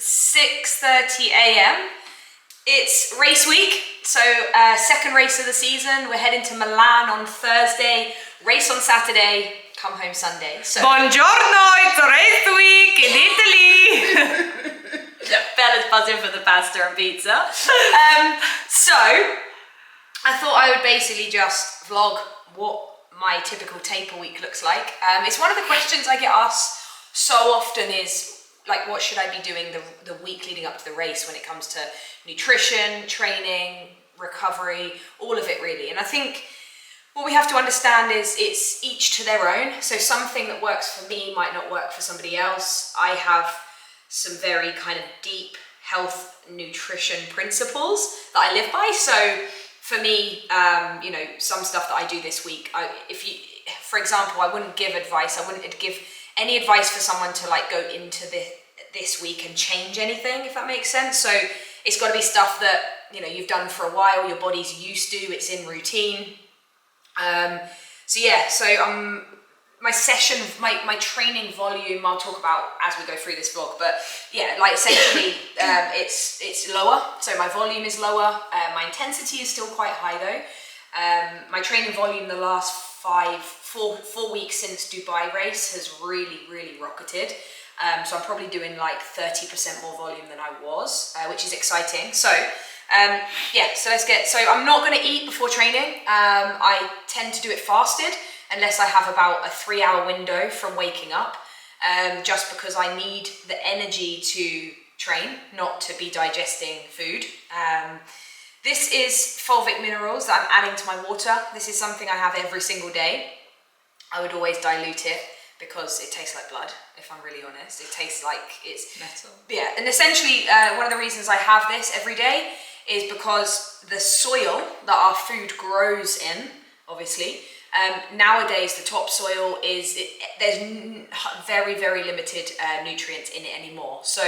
6:30 a.m. It's race week, so second race of the season. We're heading to Milan on Thursday, race on Saturday, come home Sunday. So buongiorno, it's race week in Italy. Bella's buzzing for the pasta and pizza. So I thought I would basically just vlog what my typical taper week looks like. It's one of the questions I get asked so often is, like, what should I be doing the week leading up to the race when it comes to nutrition, training, recovery, all of it really. And I think what we have to understand is it's each to their own. So something that works for me might not work for somebody else. I have some very kind of deep health nutrition principles that I live by. So for me, you know, some stuff that I do this week, for example, I wouldn't give advice. I wouldn't give any advice for someone to like go into this week and change anything, if that makes sense. So it's got to be stuff that, you know, you've done for a while, your body's used to, it's in routine. So yeah, so my session, my training volume, I'll talk about as we go through this vlog, but yeah, like essentially it's lower, so my volume is lower. My intensity is still quite high though. My training volume the last four weeks since Dubai race has really rocketed. So I'm probably doing like 30% more volume than I was, which is exciting. So yeah, so I'm not going to eat before training. I tend to do it fasted unless I have about a 3-hour window from waking up, just because I need the energy to train, not to be digesting food. This is fulvic minerals that I'm adding to my water. This is something I have every single day. I would always dilute it because it tastes like blood, if I'm really honest. It tastes like it's metal. Yeah, and essentially one of the reasons I have this every day is because the soil that our food grows in, obviously, nowadays the topsoil there's very limited nutrients in it anymore. So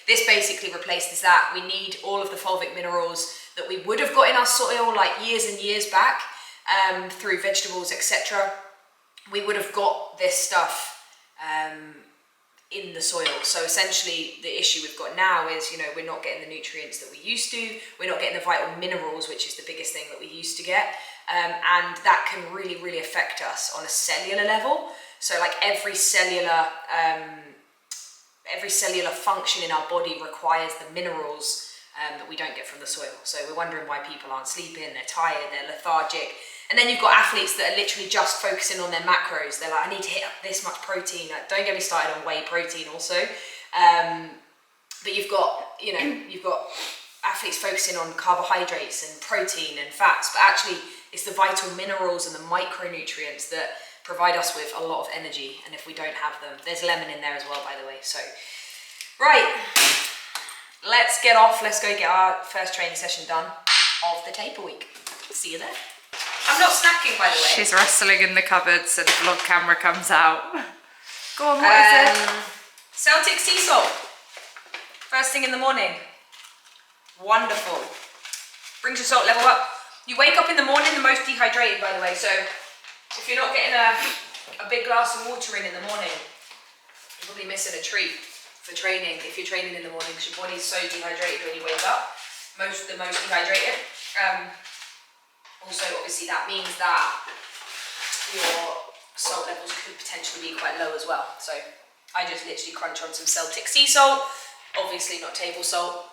this basically replaces that. We need all of the fulvic minerals that we would have got in our soil like years and years back, through vegetables, etc. We would have got this stuff in the soil. So essentially the issue we've got now is, you know, we're not getting the nutrients that we used to, we're not getting the vital minerals, which is the biggest thing that we used to get, and that can really affect us on a cellular level. So like every cellular function in our body requires the minerals that we don't get from the soil. So we're wondering why people aren't sleeping, they're tired, they're lethargic. And then you've got athletes that are literally just focusing on their macros. They're like, I need to hit up this much protein. Like, don't get me started on whey protein also. But you've got athletes focusing on carbohydrates and protein and fats, but actually it's the vital minerals and the micronutrients that provide us with a lot of energy. And if we don't have them, there's lemon in there as well, by the way. So, right, let's get off. Let's go get our first training session done of the taper week. See you there. I'm not snacking, by the way. She's wrestling in the cupboard so the vlog camera comes out. Go on, what is it? Celtic sea salt. First thing in the morning. Wonderful. Brings your salt level up. You wake up in the morning the most dehydrated, by the way, so if you're not getting a big glass of water in the morning, you're probably missing a treat for training if you're training in the morning, because your body's so dehydrated when you wake up. The most dehydrated. Also, obviously, that means that your salt levels could potentially be quite low as well. So I just literally crunch on some Celtic sea salt, obviously not table salt.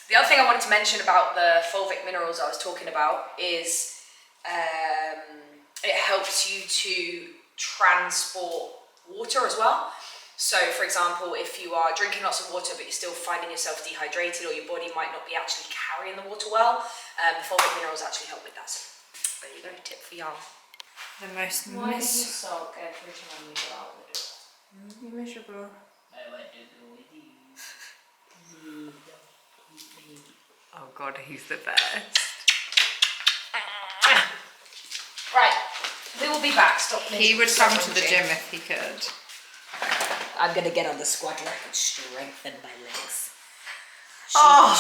The other thing I wanted to mention about the fulvic minerals I was talking about is it helps you to transport water as well. So, for example, if you are drinking lots of water but you're still finding yourself dehydrated, or your body might not be actually carrying the water well, the fulvic minerals actually help with that. So, there you go, tip for y'all. The most Why does your salt go every time you go out with it? You're miserable. I want to go with you. Oh God, he's the best. Right, we will be back. Stop. He would come to the gym if he could. I'm going to get on the squad rack and strengthen my legs.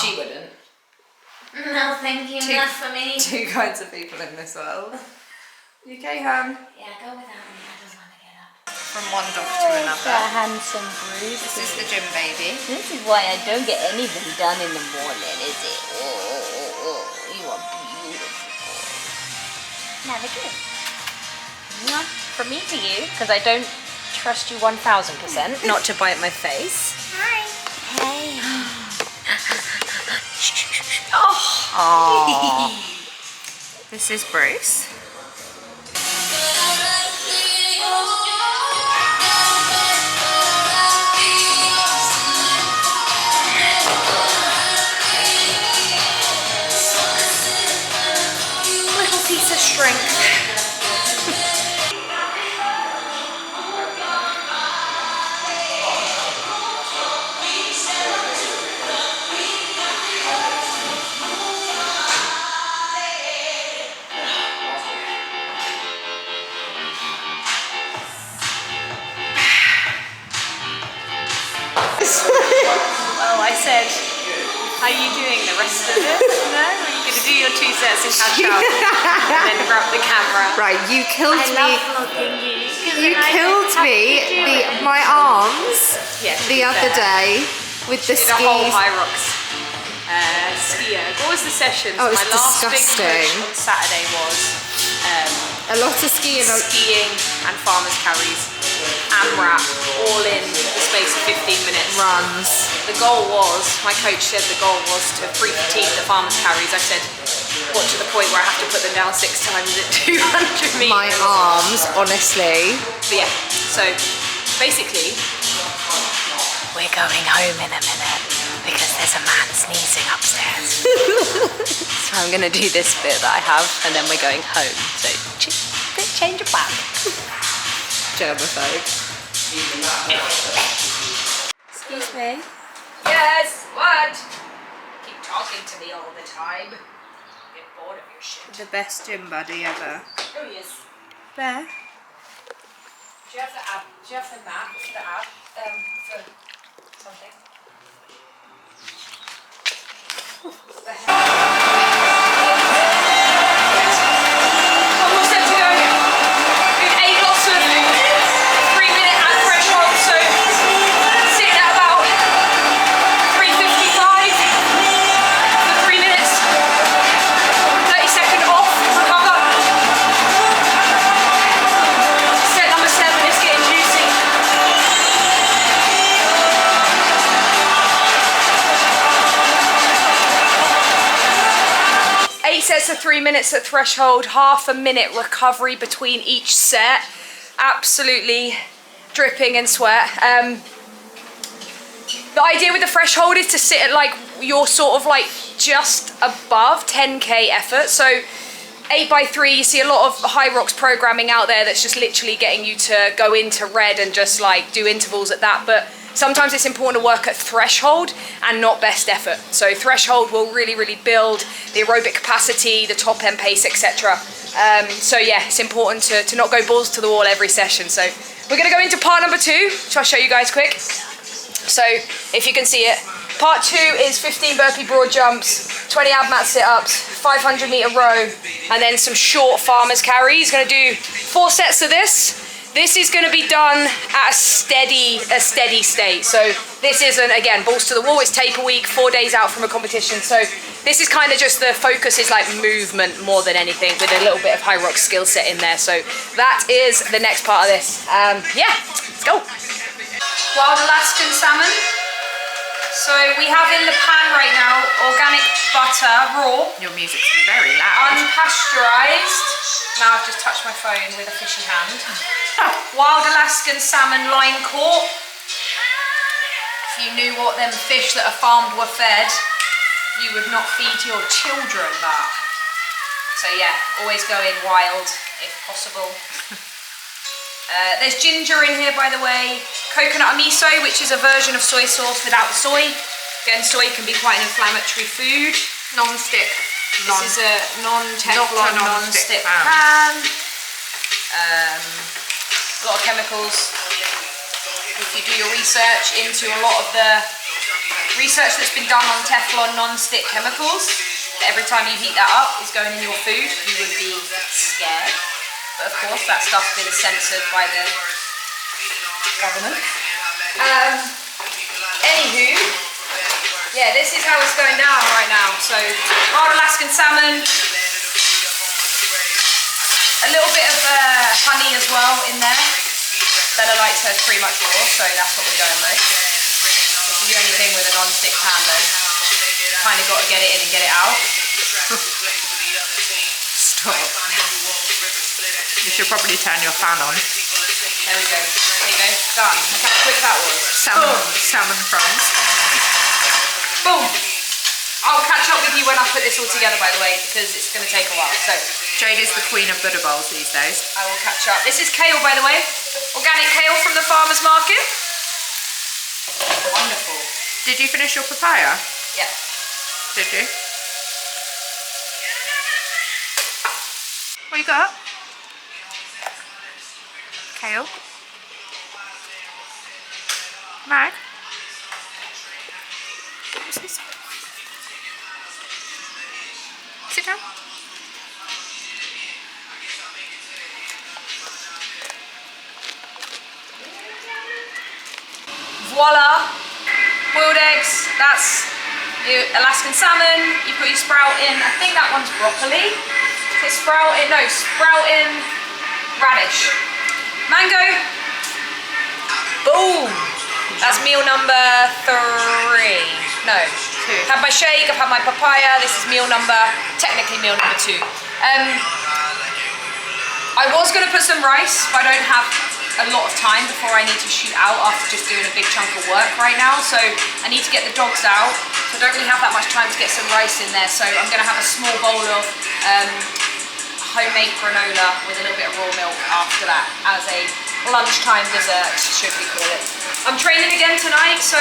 She wouldn't. No, thank you. Enough for me. Two kinds of people in this world. You okay, hon? Yeah, go without me. I don't want to get up. from one dog to another. That handsome Bruce. This is the gym baby. This is why I don't get anything done in the morning, is it? You are beautiful. Now again. From me to you, because I don't trust you 1000%, not to bite my face. Hi. Hey. Oh. This is Bruce. Little piece of strength. Oh, I said, how are you doing the rest of it? No? Are you going to do your 2 sets and catch up and then grab the camera? Right, you killed I me. love vlogging you. You killed me. My arms Yeah, the other day with the did a whole skis. Hyrox skier. What was the session? Oh, it was my last big disgusting. push on Saturday was A lot of skiing. skiing and farmers carries and wrap all in the space of 15 minutes. Runs. The goal was, my coach said the goal was to pre-fatigue the farmers carries. I said, what, to the point where I have to put them down 6 times at 200 meters? My arms, honestly. But yeah, so basically, we're going home in a minute because there's a man sneezing upstairs. So I'm going to do this bit that I have and then we're going home. So change of plan. Germaphobe. Excuse me. Yes, what? Keep talking to me all the time. Get bored of your shit. The best gym buddy ever. Oh yes. There. Do you have the app? Do you have the map? The app? For something? Almost set to go. We've ate lots of 3-minute ad threshold, so sitting at about 3:55 for 3 minutes. 30-second off, recover. Set number 7 is getting juicy. 8 sets of 3 minutes at threshold, half a minute recovery between each set. Absolutely dripping in sweat. The idea with the threshold is to sit at like you're sort of like just above 10k effort. So 8x3, you see a lot of Hyrox programming out there that's just literally getting you to go into red and just like do intervals at that. But sometimes it's important to work at threshold and not best effort. So threshold will really, really build the aerobic capacity, the top end pace, etc. So yeah, it's important to not go balls to the wall every session. So we're gonna go into part number 2, which I'll show you guys quick. So if you can see it, part 2 is 15 burpee broad jumps, 20 ab mat sit-ups, 500 meter row, and then some short farmers carries. Gonna do 4 sets of this. This is going to be done at a steady state. So this isn't, again, balls to the wall. It's taper week, 4 days out from a competition. So this is kind of just the focus is like movement more than anything, with a little bit of Hyrox skill set in there. So that is the next part of this. Yeah, let's go. Wild Alaskan salmon. So we have in the pan right now organic butter, raw. Your music's very loud. Unpasteurized. Now I've just touched my phone with a fishy hand. Wild Alaskan salmon line caught. If you knew what them fish that are farmed were fed, you would not feed your children that. So yeah, always go in wild if possible. There's ginger in here, by the way. Coconut miso, which is a version of soy sauce without the soy. Again, soy can be quite an inflammatory food. Non-stick. This is a non-Teflon, non-stick pan. A lot of chemicals. If you do your research into a lot of the research that's been done on Teflon non-stick chemicals, that every time you heat that up is going in your food, you would be scared. But of course, that stuff's been censored by the government. Anywho, yeah, this is how it's going down right now. So, wild Alaskan salmon, a little bit of honey as well in there. Bella likes hers pretty much raw, so that's what we're going with. This is the only thing with a non-stick pan though. You kind of got to get it in and get it out. Stop. You should probably turn your fan on. There we go. There you go. Done. Look how quick that was. Salmon fries. Boom. I'll catch up with you when I put this all together, by the way, because it's going to take a while. So Jade is the queen of Buddha bowls these days. I will catch up. This is kale, by the way. Organic kale from the farmer's market. Wonderful. Did you finish your papaya? Yeah. Did you? What you got? Kale. Mag. What's this? Sit down. Voila! Boiled eggs. That's your Alaskan salmon. You put your sprout in. I think that one's broccoli. Is it sprout in? No, sprout in radish. Mango. Boom! That's meal number 3. No, 2. Had my shake, I've had my papaya. This is technically meal number 2. I was going to put some rice, but I don't have a lot of time before I need to shoot out after just doing a big chunk of work right now. So I need to get the dogs out. So I don't really have that much time to get some rice in there. So I'm going to have a small bowl of homemade granola with a little bit of raw milk after that as a lunchtime dessert, should we call it. I'm training again tonight, so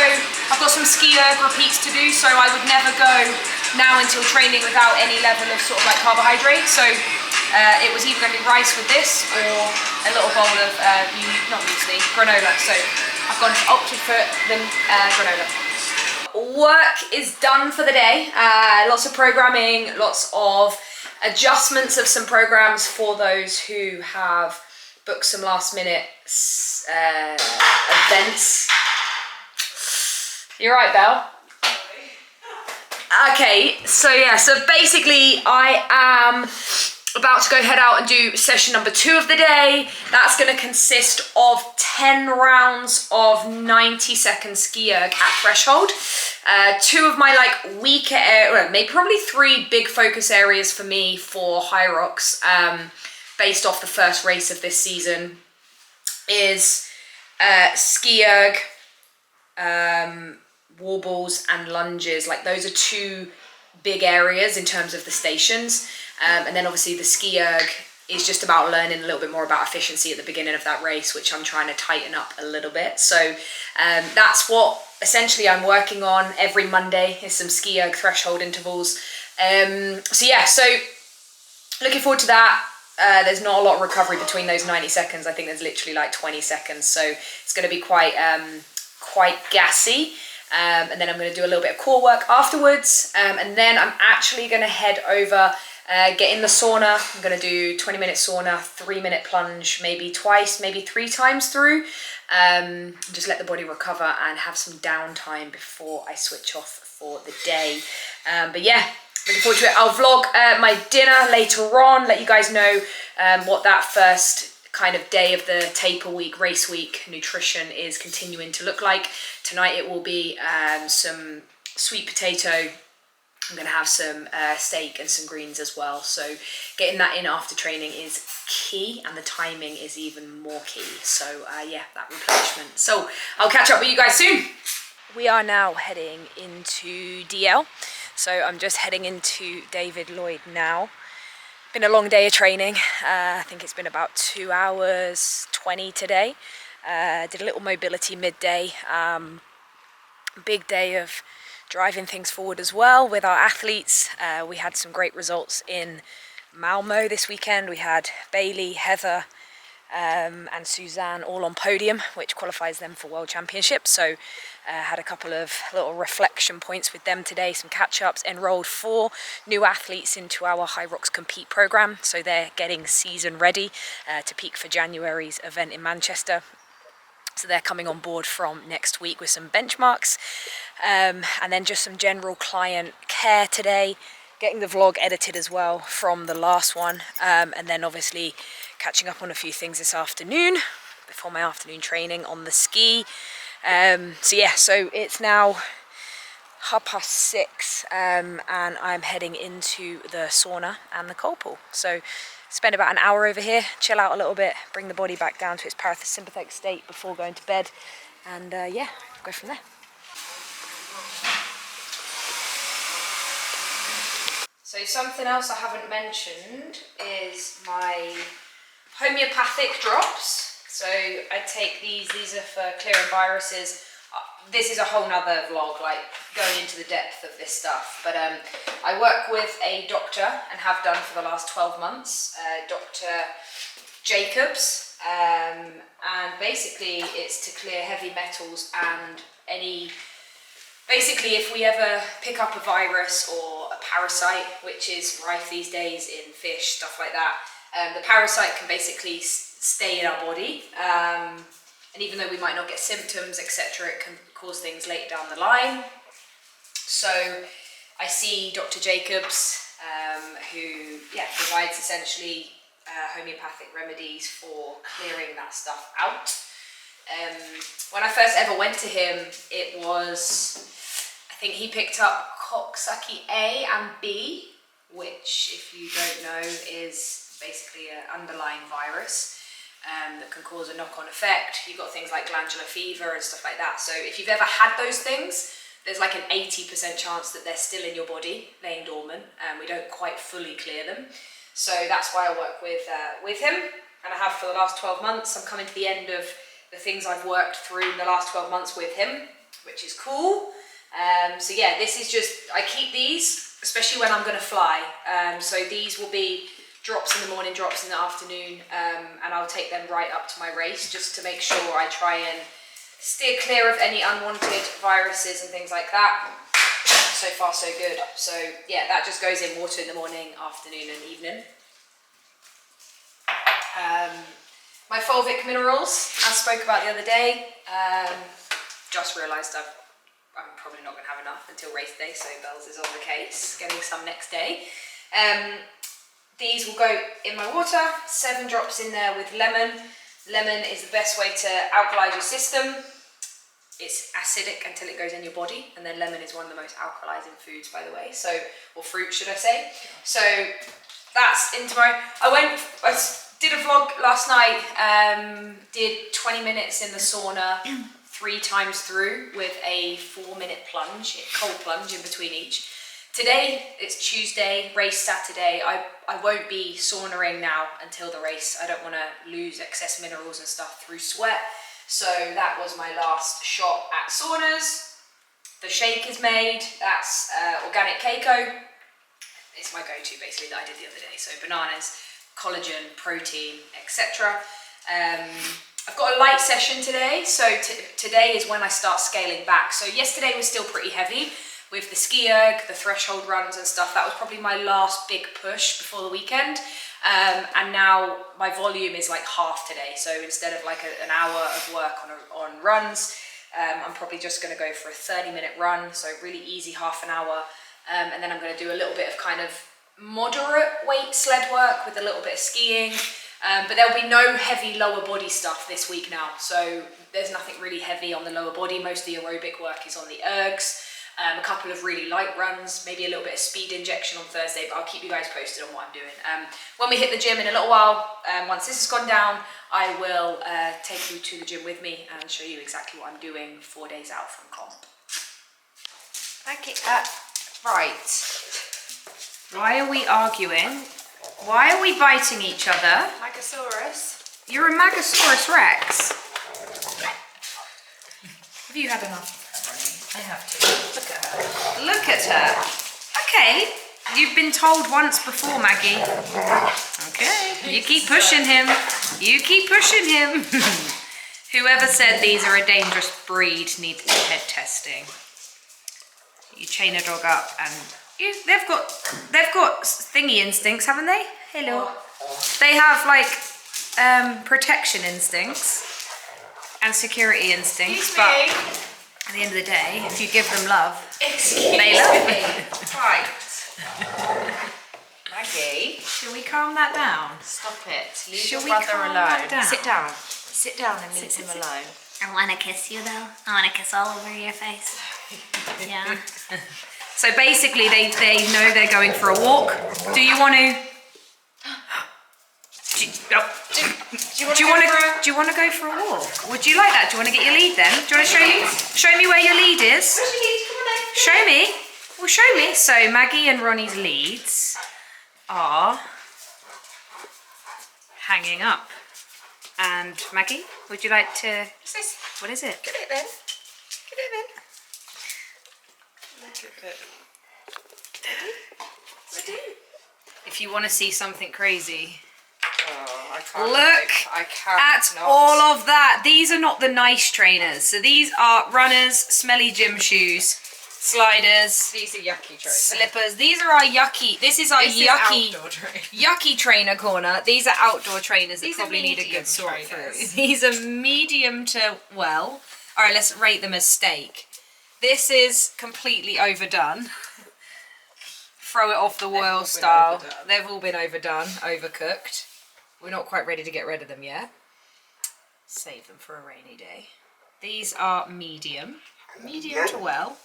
I've got some ski erg repeats to do, so I would never go now until training without any level of sort of like carbohydrate. So it was either going to be rice with this or a little bowl of not muesli, granola. So I've opted for the granola. Work is done for the day. Lots of programming, lots of adjustments of some programs for those who have booked some last minute events. You're right, Belle. Okay, so basically I am about to go head out and do session number 2 of the day. That's going to consist of 10 rounds of 90-second ski erg at threshold. 2 of my like weaker maybe probably 3 big focus areas for me for Hyrox, based off the first race of this season, is ski erg, wall balls and lunges. Like those are 2 big areas in terms of the stations. And then obviously the ski erg is just about learning a little bit more about efficiency at the beginning of that race, which I'm trying to tighten up a little bit. So that's what essentially I'm working on every Monday, is some ski erg threshold intervals. So looking forward to that. There's not a lot of recovery between those 90 seconds. I think there's literally like 20 seconds. So it's going to be quite gassy. And then I'm going to do a little bit of core work afterwards. And then I'm actually going to head over, get in the sauna. I'm going to do 20-minute sauna, 3-minute plunge, maybe twice, maybe 3 times through. Just let the body recover and have some downtime before I switch off for the day. But yeah, looking forward to it. I'll vlog my dinner later on, let you guys know what that first kind of day of the taper week, race week nutrition is continuing to look like. Tonight it will be some sweet potato. I'm going to have some steak and some greens as well. So getting that in after training is key, and the timing is even more key. So yeah, that replenishment. So I'll catch up with you guys soon. We are now heading into DL. So I'm just heading into David Lloyd now. Been a long day of training. I think it's been about 2 hours 20 today. Did a little mobility midday. Big day of driving things forward as well with our athletes. We had some great results in Malmo this weekend. We had Bailey, Heather and Suzanne all on podium, which qualifies them for World Championships. So had a couple of little reflection points with them today, some catch-ups. Enrolled 4 new athletes into our Hyrox Compete program, so they're getting season ready to peak for January's event in Manchester. So they're coming on board from next week with some benchmarks, and then just some general client care today, getting the vlog edited as well from the last one, and then obviously catching up on a few things this afternoon before my afternoon training on the ski. So it's now 6:30, and I'm heading into the sauna and the cold pool. So spend about an hour over here, chill out a little bit, bring the body back down to its parasympathetic state before going to bed, and go from there. So something else I haven't mentioned is my homeopathic drops. So I take these are for clearing viruses. This is a whole nother vlog, like going into the depth of this stuff. But I work with a doctor and have done for the last 12 months, Dr. Jacobs. And basically it's to clear heavy metals and basically if we ever pick up a virus or a parasite, which is rife these days in fish, stuff like that, the parasite can basically stay in our body. And even though we might not get symptoms, etc., it can cause things later down the line. So I see Dr. Jacobs, who provides essentially homeopathic remedies for clearing that stuff out. When I first ever went to him, it was, I think he picked up Coxsackie A and B, which, if you don't know, is basically an underlying virus. That can cause a knock-on effect. You've got things like glandular fever and stuff like that. So if you've ever had those things, there's like an 80% chance that they're still in your body, laying dormant, and we don't quite fully clear them. So that's why I work with him, and I have for the last 12 months. I'm coming to the end of the things I've worked through in the last 12 months with him, which is cool. This is just, I keep these, especially when I'm going to fly. So these will be drops in the morning, drops in the afternoon, and I'll take them right up to my race just to make sure I try and steer clear of any unwanted viruses and things like that. So far so good. So yeah, that just goes in water in the morning, afternoon and evening. My fulvic minerals, as I spoke about the other day, just realised I'm probably not going to have enough until race day, so Bells is on the case, getting some next day. These will go in my water, 7 drops in there with lemon. Lemon is the best way to alkalize your system. It's acidic until it goes in your body, and then lemon is one of the most alkalizing foods, by the way, or fruit, should I say. So that's into my, I did a vlog last night, did 20 minutes in the sauna 3 times through with a 4-minute plunge, cold plunge in between each. Today, it's Tuesday, race Saturday. I won't be saunaing now until the race. I don't want to lose excess minerals and stuff through sweat. So that was my last shot at saunas. The shake is made. That's organic Keiko. It's my go-to basically that I did the other day. So bananas, collagen, protein, etc. I've got a light session today. So today is when I start scaling back. So yesterday was still pretty heavy with the ski erg, the threshold runs and stuff. That was probably my last big push before the weekend. And now my volume is like half today. So instead of like an hour of work on runs, I'm probably just going to go for a 30-minute run. So really easy, half an hour. And then I'm going to do a little bit of kind of moderate weight sled work with a little bit of skiing. But there'll be no heavy lower body stuff this week now. So there's nothing really heavy on the lower body. Most of the aerobic work is on the ergs. A couple of really light runs, maybe a little bit of speed injection on Thursday, but I'll keep you guys posted on what I'm doing. When we hit the gym in a little while, once this has gone down, I will take you to the gym with me and show you exactly what I'm doing 4 days out from comp. Okay, right. Why are we arguing? Why are we biting each other? Magosaurus. You're a Magosaurus Rex. Have you had enough? I have to. Look at her. Look at her. Okay. You've been told once before, Maggie. Okay. You keep pushing him. You keep pushing him. Whoever said these are a dangerous breed needs head testing. You chain a dog up and they've got thingy instincts, haven't they? Hello. They have like protection instincts. and security instincts, Excuse but me. at the end of the day, if you give them love, Excuse they love me. it. Right. Maggie. Shall we calm that down? Stop it. Leave Shall your we brother calm alone. that down? Sit down. Sit down and leave him alone. I want to kiss you though. I want to kiss all over your face. Yeah. So basically, they know they're going for a walk. Do you want to? Do you want to go for a walk? Would you like that? Do you want to get your lead then? Do you want to show me? Show me where your lead is. Show me. Well, show me. So Maggie and Ronnie's leads are hanging up. And Maggie, would you like to? What's this? What is it? Get it then. Get it then. Look at it. If you want to see something crazy, Oh, I can't. look I can't. at all of that. These are not the nice trainers. So these are runners, smelly gym shoes, sliders, These are yucky trainers. slippers. These are our yucky. This is our yucky trainer corner. These are outdoor trainers that These are probably need a medium good sort through. trainers. These are medium to well. All right, let's rate them as steak. This is completely overdone. Throw it off the wall style. overdone. They've all been overdone, overcooked. We're not quite ready to get rid of them yet. Save them for a rainy day. These are medium to well.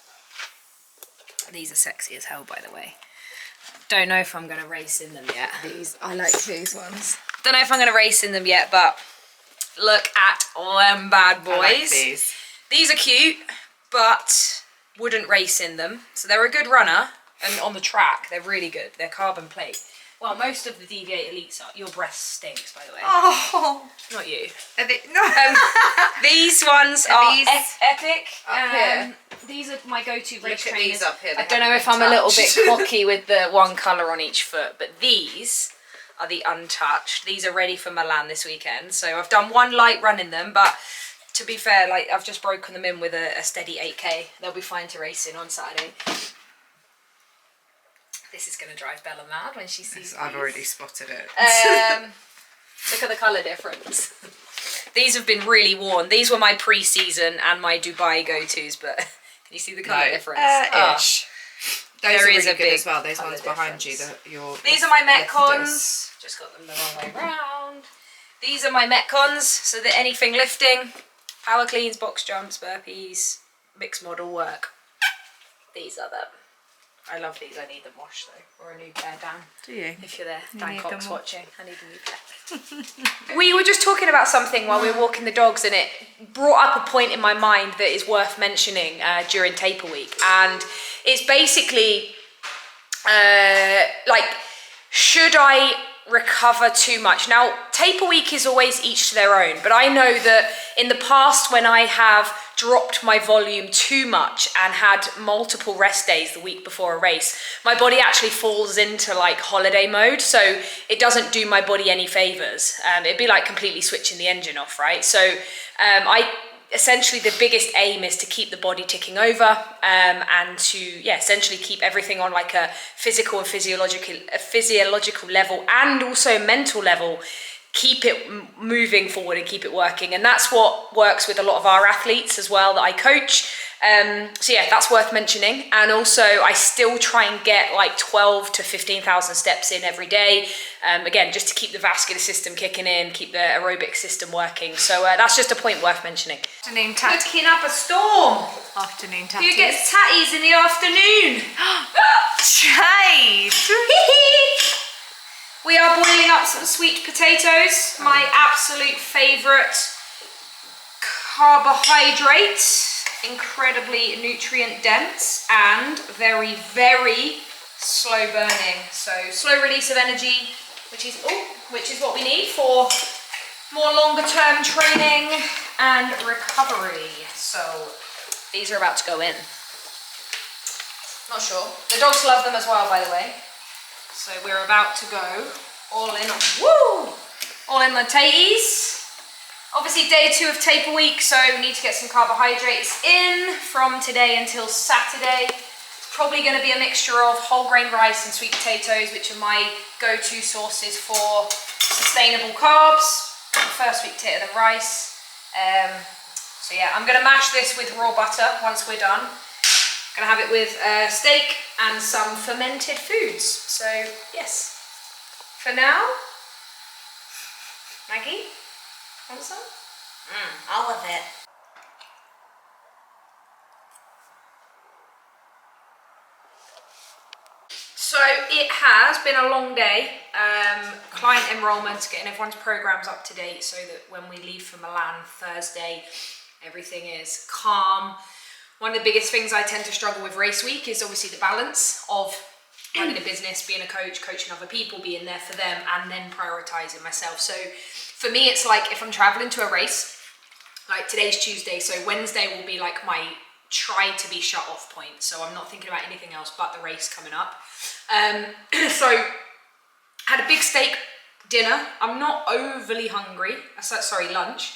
These are sexy as hell, by the way. Don't know if I'm going to race in them yet. I like these ones. Don't know if I'm going to race in them yet, but look at them bad boys. I like these. These are cute, but wouldn't race in them. So they're a good runner, and on the track, they're really good. They're carbon plate. Well, most of the Deviate Elites are. Your breast stinks, by the way. Oh. Not you. Are they, no. These ones are these epic. up here? These are my go-to race Look at trainers. these up here. I They don't know haven't if I'm been a little bit touched. cocky with the one colour on each foot, but these are the untouched. These are ready for Milan this weekend. So I've done one light run in them, but to be fair, like I've just broken them in with a steady 8K. They'll be fine to race in on Saturday. This is going to drive Bella mad when she sees I've these. already spotted it. Look at the colour difference. These have been really worn. These were my pre-season and my Dubai go-tos, but can you see the colour difference? Ish. Those There are is really a good big as well. Those colour ones behind difference. you. These are my Metcons. Just got them the wrong way round. These are my Metcons, so that anything lifting, power cleans, box jumps, burpees, mixed model work. These are them. I love these. I need them washed though, or a new pair, Dan. Do you? If you're there, You Dan need Cox them watching. I need a new pair. We were just talking about something while we were walking the dogs, and it brought up a point in my mind that is worth mentioning during taper week, and it's basically like, should I recover too much? Now, taper week is always each to their own, but I know that in the past when I have dropped my volume too much and had multiple rest days the week before a race, my body actually falls into like holiday mode, so it doesn't do my body any favors. It'd be like completely switching the engine off, right? So essentially the biggest aim is to keep the body ticking over, and to essentially keep everything on like a physical and physiological level, and also mental level. Keep it moving forward and keep it working, and that's what works with a lot of our athletes as well that I coach. So yeah, that's worth mentioning. And also I still try and get like 12 to 15,000 steps in every day, again just to keep the vascular system kicking in, keep the aerobic system working. So that's just a point worth mentioning. Afternoon tat. Cooking up a storm. Afternoon tat. Who gets tatties in the afternoon? Jade. We are boiling up some sweet potatoes, my absolute favourite carbohydrate, incredibly nutrient dense and very, very slow burning. So slow release of energy, which is what we need for more longer term training and recovery. So these are about to go in. Not sure. The dogs love them as well, by the way. So we're about to go all in the taties. Obviously day 2 of taper week, so we need to get some carbohydrates in from today until Saturday. It's probably going to be a mixture of whole grain rice and sweet potatoes, which are my go-to sources for sustainable carbs. First sweet potato, then rice. So yeah, I'm gonna mash this with raw butter once we're done. Gonna have it with steak and some fermented foods. So yes, for now, Maggie, want some? All of it. So it has been a long day. Client enrollment, getting everyone's programs up to date so that when we leave for Milan Thursday, everything is calm. One of the biggest things I tend to struggle with race week is obviously the balance of running a business, being a coach, coaching other people, being there for them, and then prioritizing myself. So for me, it's like if I'm traveling to a race, like today's Tuesday, so Wednesday will be like my try to be shut off point. So I'm not thinking about anything else but the race coming up. So had a big steak dinner. I'm not overly hungry. Sorry, lunch.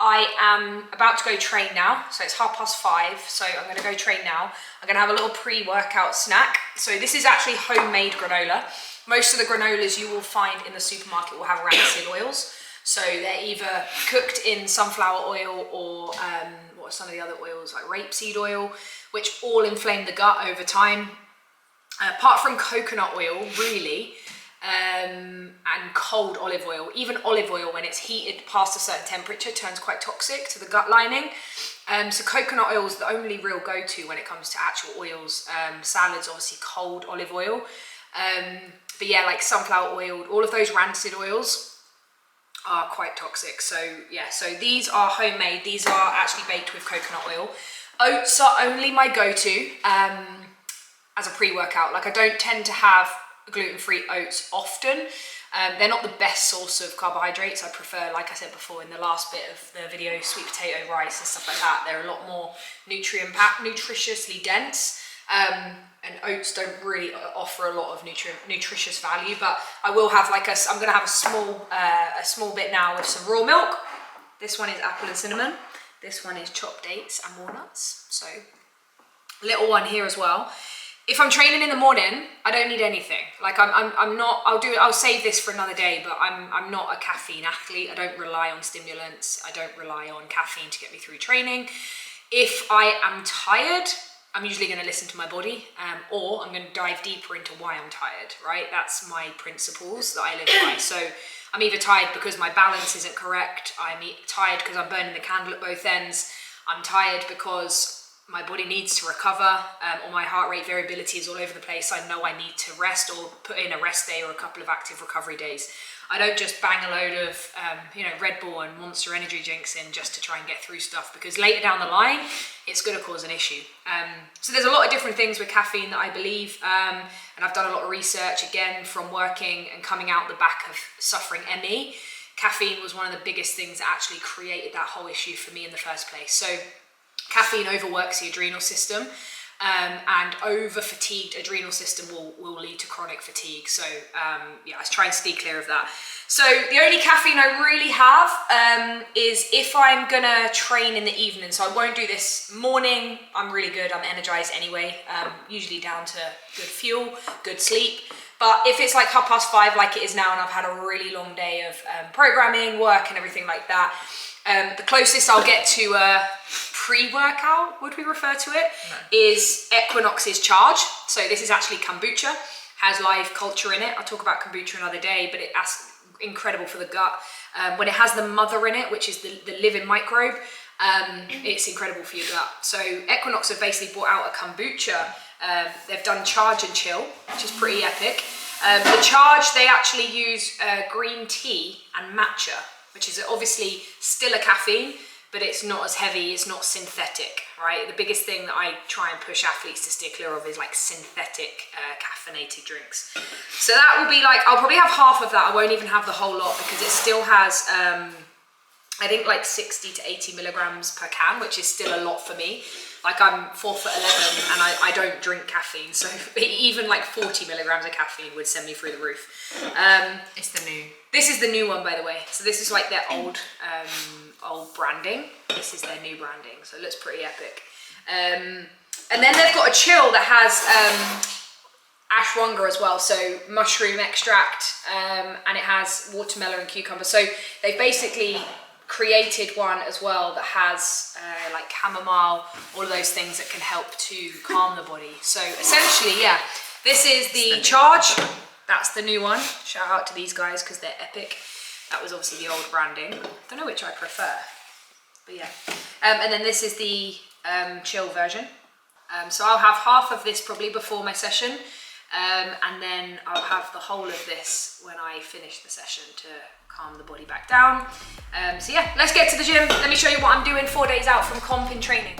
I am about to go train now, so it's 5:30, so I'm going to go train now. I'm going to have a little pre-workout snack. So this is actually homemade granola. Most of the granolas you will find in the supermarket will have rancid oils. So they're either cooked in sunflower oil or what are some of the other oils, like rapeseed oil, which all inflame the gut over time. Apart from coconut oil, really, and cold olive oil. Even olive oil, when it's heated past a certain temperature, turns quite toxic to the gut lining. So coconut oil is the only real go-to when it comes to actual oils. Salads, obviously cold olive oil. But yeah, like sunflower oil, all of those rancid oils are quite toxic. So yeah, so these are homemade. These are actually baked with coconut oil. Oats are only my go-to as a pre-workout. Like I don't tend to have gluten-free oats often. They're not the best source of carbohydrates. I prefer, like I said before in the last bit of the video, sweet potato, rice and stuff like that. They're a lot more nutritiously dense. And oats don't really offer a lot of nutritious value, but I will have like I'm going to have a small bit now with some raw milk. This one is apple and cinnamon. This one is chopped dates and walnuts. So little one here as well. If I'm training in the morning, I don't need anything. Like I'm not. I'll save this for another day. But I'm not a caffeine athlete. I don't rely on stimulants. I don't rely on caffeine to get me through training. If I am tired, I'm usually going to listen to my body, or I'm going to dive deeper into why I'm tired. Right? That's my principles that I live by. So I'm either tired because my balance isn't correct. I'm tired because I'm burning the candle at both ends. I'm tired because my body needs to recover, or my heart rate variability is all over the place. I know I need to rest or put in a rest day or a couple of active recovery days. I don't just bang a load of Red Bull and Monster energy drinks in just to try and get through stuff, because later down the line, it's going to cause an issue. So there's a lot of different things with caffeine that I believe, and I've done a lot of research, again, from working and coming out the back of suffering ME. Caffeine was one of the biggest things that actually created that whole issue for me in the first place. So caffeine overworks the adrenal system, and over-fatigued adrenal system will lead to chronic fatigue. So yeah, I try and stay clear of that. So the only caffeine I really have is if I'm gonna train in the evening. So I won't do this morning. I'm really good. I'm energized anyway. Usually down to good fuel, good sleep. But if it's like 5:30 like it is now, and I've had a really long day of programming, work and everything like that, the closest I'll get to pre-workout, would we refer to it, is Equinox's Charge. So this is actually kombucha, has live culture in it. I'll talk about kombucha another day, but it's incredible for the gut. When it has the mother in it, which is the living microbe, it's incredible for your gut. So Equinox have basically brought out a kombucha. They've done Charge and Chill, which is pretty epic. The Charge, they actually use green tea and matcha, which is obviously still a caffeine, but it's not as heavy, it's not synthetic, right? The biggest thing that I try and push athletes to steer clear of is like synthetic caffeinated drinks. So that will be like, I'll probably have half of that. I won't even have the whole lot, because it still has, I think like 60 to 80 milligrams per can, which is still a lot for me. Like I'm 4'11" and I don't drink caffeine, so even like 40 milligrams of caffeine would send me through the roof. It's the new. This is the new one, by the way. So this is like their old branding. This is their new branding, so it looks pretty epic. And then they've got a chill that has ashwagandha as well, so mushroom extract, and it has watermelon and cucumber. So they've basically created one as well that has like chamomile, all of those things that can help to calm the body. So essentially, yeah, this is the Charge. That's the new one. Shout out to these guys because they're epic. That was obviously the old branding. Don't know which I prefer, but yeah. And then this is the chill version. So I'll have half of this probably before my session, and then I'll have the whole of this when I finish the session to calm the body back down. So yeah, let's get to the gym. Let me show you what I'm doing 4 days out from comp in training.